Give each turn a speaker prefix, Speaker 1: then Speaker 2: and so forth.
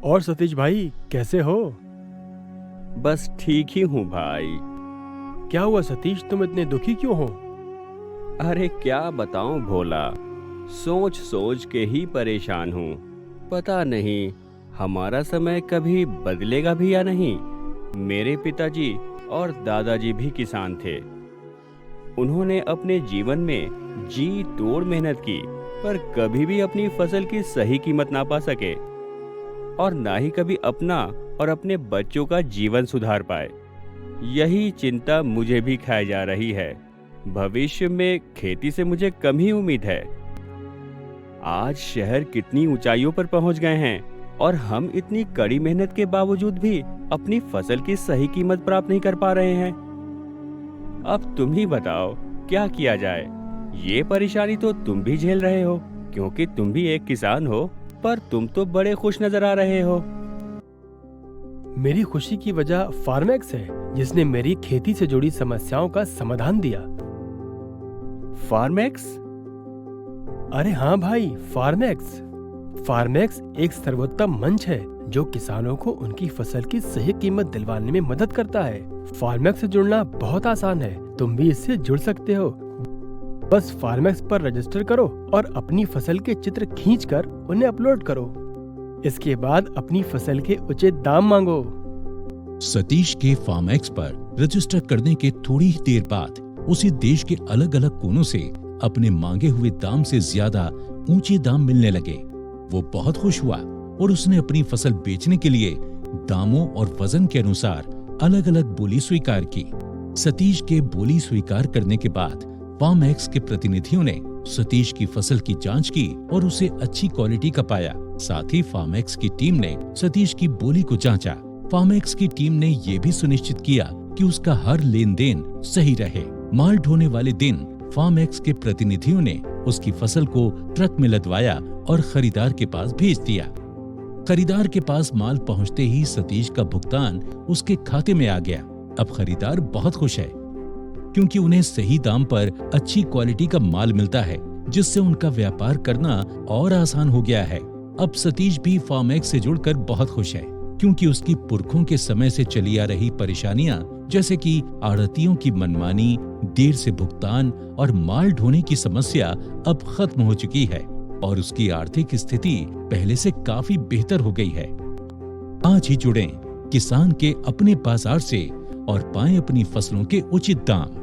Speaker 1: और सतीश भाई कैसे हो?
Speaker 2: बस ठीक ही हूँ भाई।
Speaker 1: क्या हुआ सतीश, तुम इतने दुखी क्यों हो?
Speaker 2: अरे क्या बताऊं भोला, सोच सोच के ही परेशान हूँ। पता नहीं हमारा समय कभी बदलेगा भी या नहीं। मेरे पिताजी और दादाजी भी किसान थे। उन्होंने अपने जीवन में जी तोड़ मेहनत की, पर कभी भी अपनी फसल की सही कीमत ना पा सके और ना ही कभी अपना और अपने बच्चों का जीवन सुधार पाए। यही चिंता मुझे भी खाई जा रही है। भविष्य में खेती से मुझे कम ही उम्मीद है। आज शहर कितनी ऊंचाइयों पर पहुंच गए हैं और हम इतनी कड़ी मेहनत के बावजूद भी अपनी फसल की सही कीमत प्राप्त नहीं कर पा रहे हैं। अब तुम ही बताओ क्या किया जाए। ये परेशानी तो तुम भी झेल रहे हो क्योंकि तुम भी एक किसान हो, पर तुम तो बड़े खुश नजर आ रहे हो।
Speaker 1: मेरी खुशी की वजह फार्मेक्स है, जिसने मेरी खेती से जुड़ी समस्याओं का समाधान दिया।
Speaker 2: फार्मेक्स?
Speaker 1: अरे हाँ भाई, फार्मेक्स। फार्मेक्स एक सर्वोत्तम मंच है जो किसानों को उनकी फसल की सही कीमत दिलवाने में मदद करता है। फार्मेक्स से जुड़ना बहुत आसान है, तुम भी इससे जुड़ सकते हो। बस फार्मेक्स पर रजिस्टर करो और अपनी फसल के चित्र खींचकर उन्हें अपलोड करो। इसके बाद अपनी फसल के उचित दाम मांगो।
Speaker 3: सतीश के फार्मेक्स पर रजिस्टर करने के थोड़ी ही देर बाद उसे देश के अलग अलग कोनों से अपने मांगे हुए दाम से ज्यादा ऊंचे दाम मिलने लगे। वो बहुत खुश हुआ और उसने अपनी फसल बेचने के लिए दामों और वजन के अनुसार अलग अलग बोली स्वीकार की। सतीश के बोली स्वीकार करने के बाद फार्मेक्स के प्रतिनिधियों ने सतीश की फसल की जांच की और उसे अच्छी क्वालिटी का पाया। साथ ही फार्मेक्स की टीम ने सतीश की बोली को जांचा। फार्मेक्स की टीम ने ये भी सुनिश्चित किया कि उसका हर लेन देन सही रहे। माल ढोने वाले दिन फार्मेक्स के प्रतिनिधियों ने उसकी फसल को ट्रक में लदवाया और खरीदार के पास भेज दिया। खरीदार के पास माल पहुंचते ही सतीश का भुगतान उसके खाते में आ गया। अब खरीदार बहुत खुश है क्योंकि उन्हें सही दाम पर अच्छी क्वालिटी का माल मिलता है, जिससे उनका व्यापार करना और आसान हो गया है। अब सतीश भी फार्मेक्स से जुड़कर बहुत खुश है क्योंकि उसकी पुरखों के समय से चली आ रही परेशानियां जैसे कि आढ़तियों की मनमानी, देर से भुगतान और माल ढोने की समस्या अब खत्म हो चुकी है और उसकी आर्थिक स्थिति पहले से काफी बेहतर हो गई है। आज ही जुड़ें किसान के अपने बाजार से और पाएं अपनी फसलों के उचित दाम।